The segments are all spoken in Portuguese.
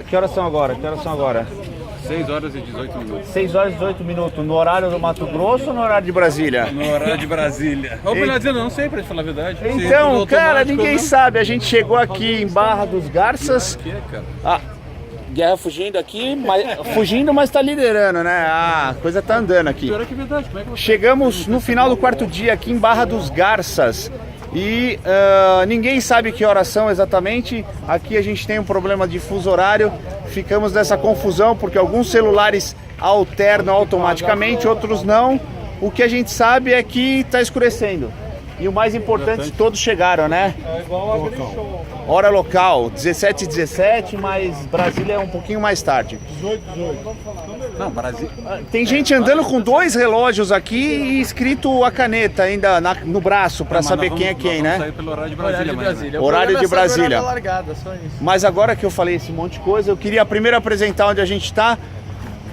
Que horas são agora? 6 horas e 18 minutos. 6 horas e 18 minutos. No horário do Mato Grosso ou no horário de Brasília? No horário de Brasília. Ou melhor dizendo, não sei, pra te falar a verdade. Então, cara, ninguém sabe. A gente chegou aqui em Barra dos Garças. Guerra fugindo aqui, mas tá liderando, né? A coisa tá andando aqui. Chegamos no final do quarto dia aqui em Barra dos Garças. E ninguém sabe que horas são exatamente. Aqui a gente tem um problema de fuso horário. Ficamos nessa confusão porque alguns celulares alternam automaticamente, outros não. O que a gente sabe é que está escurecendo. E o mais importante, todos chegaram, né? Hora local, 17h17, mas Brasília é um pouquinho mais tarde. 18h18. Não, Brasília. Tem gente andando com 2 relógios aqui e escrito a caneta ainda no braço para saber quem é quem, né? Sair pelo horário de Brasília. Horário de Brasília. Largada, só isso. Mas agora que eu falei esse monte de coisa, eu queria primeiro apresentar onde a gente está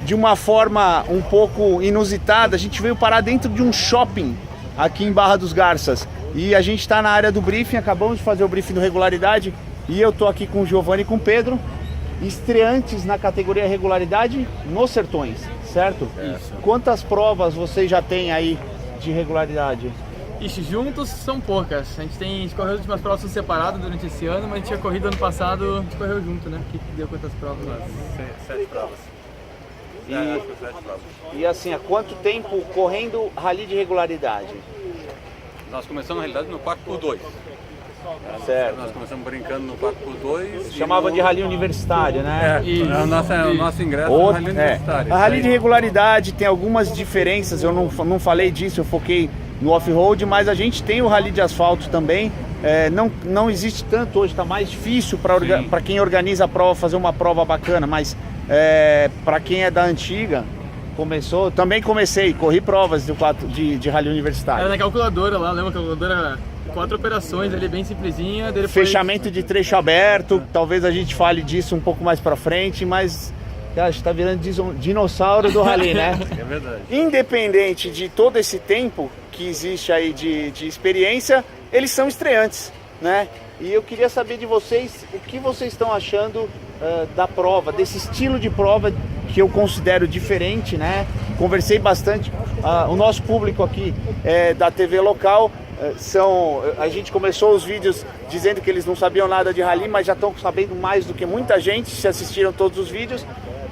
de uma forma um pouco inusitada. A gente veio parar dentro de um shopping aqui em Barra dos Garças. E a gente está na área do briefing, acabamos de fazer o briefing do Regularidade. E eu estou aqui com o Giovanni e com o Pedro, estreantes na categoria Regularidade nos Sertões, certo? Isso. Quantas provas vocês já têm aí de regularidade? Ixi, juntos são poucas. A gente correu as últimas provas separadas durante esse ano, mas a gente tinha corrido ano passado, a gente correu junto, né? Que deu quantas provas? 7 provas. E assim, há quanto tempo correndo rally de regularidade? Nós começamos, na realidade, no 4x2. Certo. Nós começamos brincando no 4x2. Chamava de rally universitário, né? O nosso ingresso no rally universitário. A rally de regularidade tem algumas diferenças, eu não falei disso, eu foquei no off-road, mas a gente tem o rally de asfalto também. Não existe tanto hoje, está mais difícil para quem organiza a prova fazer uma prova bacana, mas para quem é da antiga, também corri provas de rally universitário. Era na calculadora lá, lembra a calculadora? 4 operações ali, bem simplesinha. Depois... Fechamento de trecho aberto, talvez a gente fale disso um pouco mais pra frente, mas cara, está virando dinossauro do rally, né? É verdade. Independente de todo esse tempo que existe aí de experiência, eles são estreantes, né? E eu queria saber de vocês, o que vocês estão achando da prova, desse estilo de prova que eu considero diferente, né? Conversei bastante, o nosso público aqui da TV local, a gente começou os vídeos dizendo que eles não sabiam nada de rally, mas já estão sabendo mais do que muita gente, se assistiram todos os vídeos.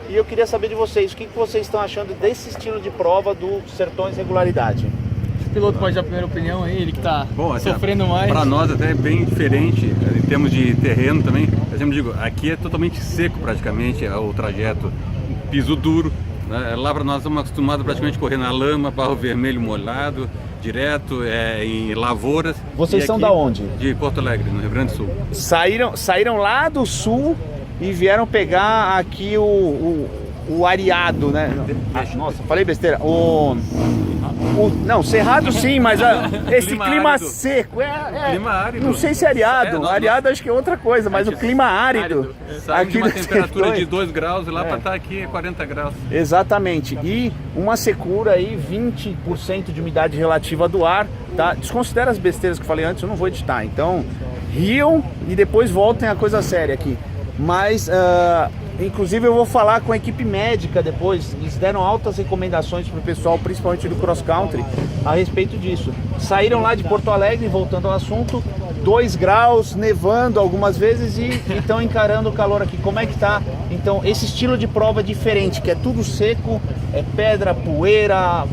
E eu queria saber de vocês, o que vocês estão achando desse estilo de prova do Sertões Regularidade? O piloto pode dar a primeira opinião aí, ele que está sofrendo mais. Para nós até é bem diferente, em termos de terreno também. Por exemplo, digo, aqui é totalmente seco praticamente o trajeto, piso duro. Né? Lá para nós estamos acostumados praticamente a correr na lama, barro vermelho molhado, direto em lavouras. Vocês são da onde? De Porto Alegre, no Rio Grande do Sul. Saíram lá do sul e vieram pegar aqui o areado, né? Nossa, falei besteira. Não, cerrado sim, mas esse clima árido. Seco. Clima árido. Não sei se é areado. Areado acho que é outra coisa, mas o clima árido. Saímos de uma dos temperatura Sertões. de 2 graus e lá para estar aqui 40 graus. Exatamente. E uma secura aí, 20% de umidade relativa do ar. Tá? Desconsidera as besteiras que eu falei antes, eu não vou editar. Então, riam e depois voltem a coisa séria aqui. Mas, inclusive eu vou falar com a equipe médica depois, eles deram altas recomendações para o pessoal, principalmente do cross country, a respeito disso. Saíram lá de Porto Alegre, voltando ao assunto, 2 graus, nevando algumas vezes e estão encarando o calor aqui. Como é que tá? Então, esse estilo de prova é diferente, que é tudo seco, é pedra, poeira.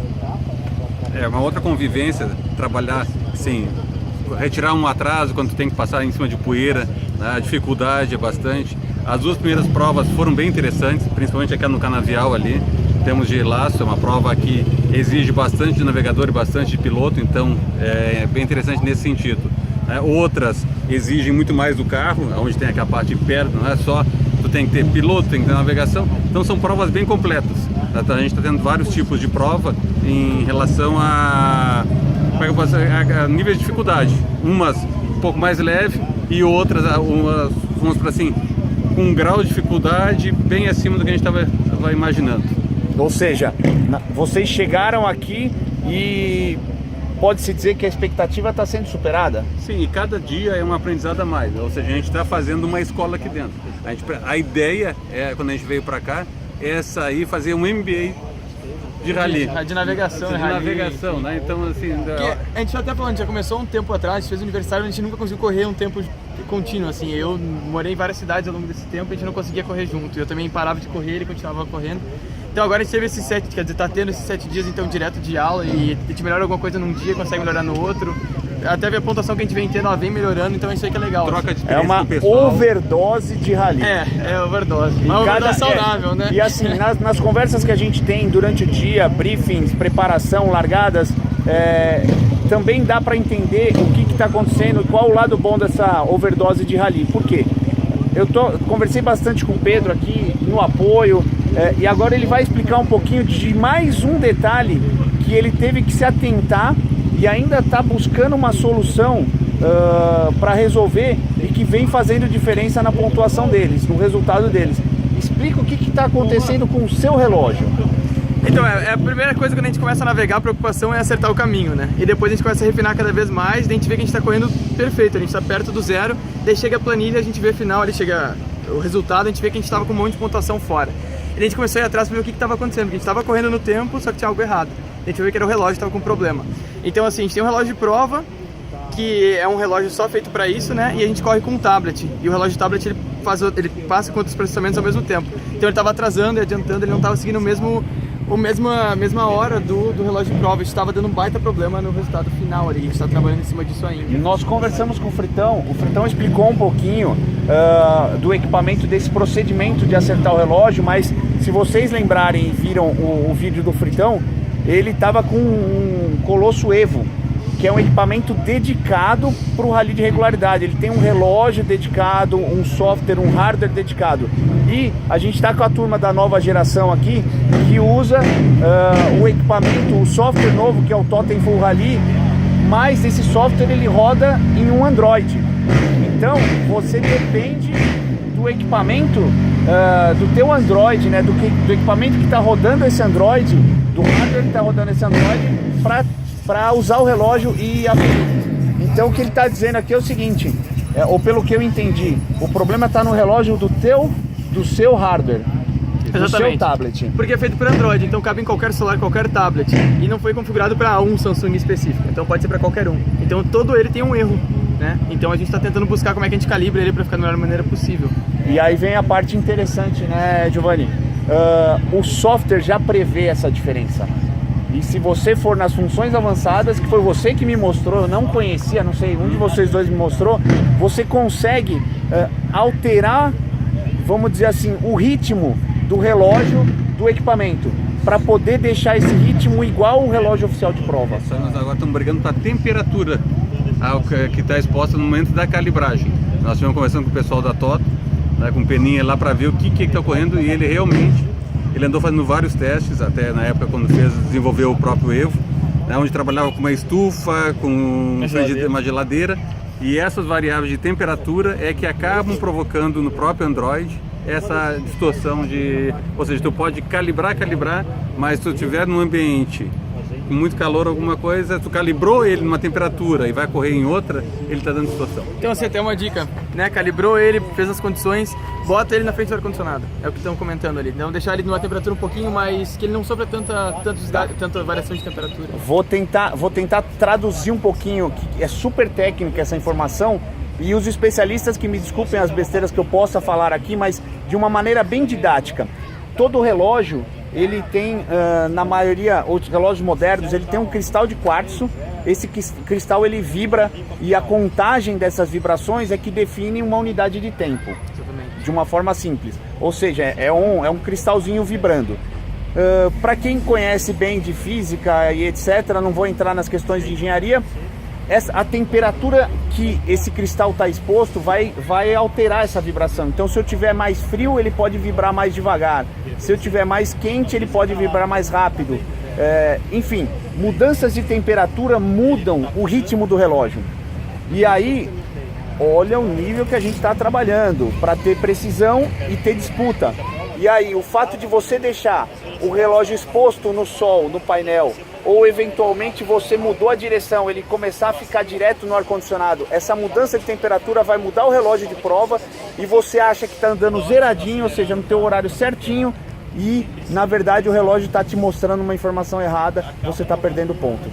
É uma outra convivência, trabalhar assim, retirar um atraso quando tem que passar em cima de poeira, né? A dificuldade é bastante. As 2 primeiras provas foram bem interessantes, principalmente aqui no Canavial ali. Temos de laço, é uma prova que exige bastante de navegador e bastante de piloto, então é bem interessante nesse sentido. Outras exigem muito mais do carro, onde tem aquela parte de perto, não é só tu tem que ter piloto, tem que ter navegação, então são provas bem completas. A gente está tendo vários tipos de prova em relação a nível de dificuldade, umas um pouco mais leve e outras, vamos para assim, com um grau de dificuldade bem acima do que a gente estava imaginando. Ou seja, vocês chegaram aqui e pode-se dizer que a expectativa está sendo superada? Sim, e cada dia é um aprendizado a mais, ou seja, a gente está fazendo uma escola aqui dentro. A ideia, quando a gente veio para cá, é sair fazer um MBA de rally. De navegação, de navegação, né? Então, assim... A gente até falando, já começou um tempo atrás, a gente fez aniversário, a gente nunca conseguiu correr um tempo contínuo, assim. Eu morei em várias cidades ao longo desse tempo, a gente não conseguia correr junto. Eu também parava de correr, ele continuava correndo. Então agora a gente teve esses 7, quer dizer, tá tendo esses 7 dias então direto de aula e a gente melhora alguma coisa num dia, consegue melhorar no outro. Até a pontuação que a gente vem tendo, ela vem melhorando, então isso aí que é legal. Troca de É experiência uma com o pessoal. overdose de rally. É overdose. Uma overdose saudável, né? E assim, nas conversas que a gente tem durante o dia, briefings, preparação, largadas, também dá para entender o que está acontecendo, qual o lado bom dessa overdose de rally. Por quê? Conversei bastante com o Pedro aqui no apoio, e agora ele vai explicar um pouquinho de mais um detalhe que ele teve que se atentar e ainda está buscando uma solução para resolver e que vem fazendo diferença na pontuação deles, no resultado deles. Explica o que está acontecendo com o seu relógio. Então, a primeira coisa quando a gente começa a navegar, a preocupação é acertar o caminho, né? E depois a gente começa a refinar cada vez mais, daí a gente vê que a gente está correndo perfeito, a gente está perto do zero, daí chega a planilha, a gente vê a final, ali chega o resultado, a gente vê que a gente estava com um monte de pontuação fora. E a gente começou a ir atrás para ver o que estava acontecendo, porque a gente estava correndo no tempo, só que tinha algo errado. A gente viu que era o relógio que estava com problema. Então assim, a gente tem um relógio de prova, que é um relógio só feito para isso, né? E a gente corre com um tablet. E o relógio de tablet ele passa com outros processamentos ao mesmo tempo. Então ele estava atrasando e adiantando, ele não estava seguindo a mesma hora do relógio de prova. Isso estava dando um baita problema no resultado final ali. A gente está trabalhando em cima disso ainda. Nós conversamos com o Fritão explicou um pouquinho do equipamento, desse procedimento de acertar o relógio, mas se vocês lembrarem e viram o vídeo do Fritão, ele estava com um Colosso Evo, que é um equipamento dedicado para o rally de regularidade. Ele tem um relógio dedicado, um software, um hardware dedicado. E a gente está com a turma da nova geração aqui, que usa o equipamento, o software novo, que é o Totem Full Rally, mas esse software ele roda em um Android. Então você depende do equipamento, do teu Android, né, do equipamento que está rodando esse Android, do hardware que está rodando esse Android, para usar o relógio e aferir. Então o que ele está dizendo aqui é o seguinte, ou pelo que eu entendi, o problema está no relógio do seu hardware, do seu tablet. Porque é feito por Android, então cabe em qualquer celular, qualquer tablet. E não foi configurado para um Samsung específico, então pode ser para qualquer um. Então todo ele tem um erro, né? Então a gente está tentando buscar como é que a gente calibra ele para ficar da melhor maneira possível. E aí vem a parte interessante, né, Giovanni? O software já prevê essa diferença. E se você for nas funções avançadas, que foi você que me mostrou, eu não conhecia, não sei, um de vocês dois me mostrou, você consegue alterar, vamos dizer assim, o ritmo do relógio do equipamento, para poder deixar esse ritmo igual ao relógio oficial de prova. Nós agora estamos brigando para a temperatura que está exposta no momento da calibragem. Nós estivemos conversando com o pessoal da TOTO, né, com o Peninha lá, para ver o que está ocorrendo, e ele realmente... Ele andou fazendo vários testes, até na época quando desenvolveu o próprio Evo, né, onde trabalhava com uma estufa, com uma geladeira, e essas variáveis de temperatura é que acabam provocando no próprio Android essa distorção de... Ou seja, tu pode calibrar, mas se tu estiver num ambiente com muito calor, alguma coisa, tu calibrou ele numa temperatura e vai correr em outra, ele está dando distorção. Então assim, até uma dica, né? Calibrou ele, fez as condições, bota ele na frente do ar-condicionado. É o que estão comentando ali. Não deixar ele numa temperatura um pouquinho mais... que ele não sofra tanta variação de temperatura. Vou tentar traduzir um pouquinho, que é super técnica essa informação, e os especialistas que me desculpem as besteiras que eu possa falar aqui, mas de uma maneira bem didática. Todo relógio, ele tem, na maioria, os relógios modernos, ele tem um cristal de quartzo. Esse cristal ele vibra, e a contagem dessas vibrações é que define uma unidade de tempo. Exatamente. De uma forma simples. Ou seja, é um cristalzinho vibrando. Para quem conhece bem de física e etc., não vou entrar nas questões de engenharia, a temperatura que esse cristal está exposto vai alterar essa vibração. Então se eu tiver mais frio, ele pode vibrar mais devagar. Se eu tiver mais quente, ele pode vibrar mais rápido. Enfim, mudanças de temperatura mudam o ritmo do relógio. E aí, olha o nível que a gente está trabalhando para ter precisão e ter disputa. E aí, o fato de você deixar o relógio exposto no sol, no painel, ou eventualmente você mudou a direção, ele começar a ficar direto no ar-condicionado, essa mudança de temperatura vai mudar o relógio de prova e você acha que está andando zeradinho, ou seja, no teu horário certinho, e na verdade o relógio está te mostrando uma informação errada, você está perdendo ponto.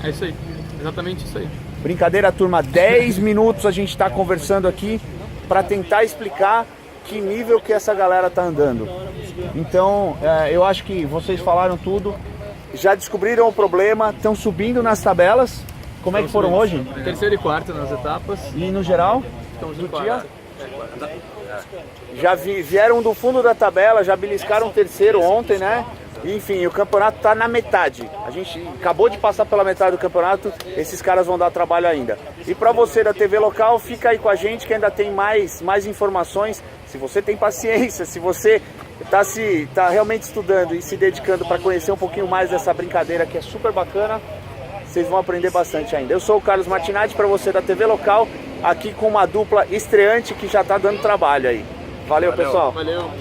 É isso aí, exatamente isso aí. Brincadeira, turma, 10 minutos a gente está conversando aqui para tentar explicar que nível que essa galera tá andando. Então, eu acho que vocês falaram tudo, já descobriram o problema, estão subindo nas tabelas. Como é que foram hoje? Terceiro e quarto nas etapas. E no geral? Estamos Do no dia? Já vieram do fundo da tabela, já beliscaram o terceiro ontem, né? Enfim, o campeonato tá na metade. A gente acabou de passar pela metade do campeonato, esses caras vão dar trabalho ainda. E para você da TV local, fica aí com a gente que ainda tem mais informações. Se você tem paciência, se você tá realmente estudando e se dedicando para conhecer um pouquinho mais dessa brincadeira que é super bacana, vocês vão aprender bastante ainda. Eu sou o Carlos Martinati, para você da TV local, aqui com uma dupla estreante que já tá dando trabalho aí. Valeu, pessoal. Valeu.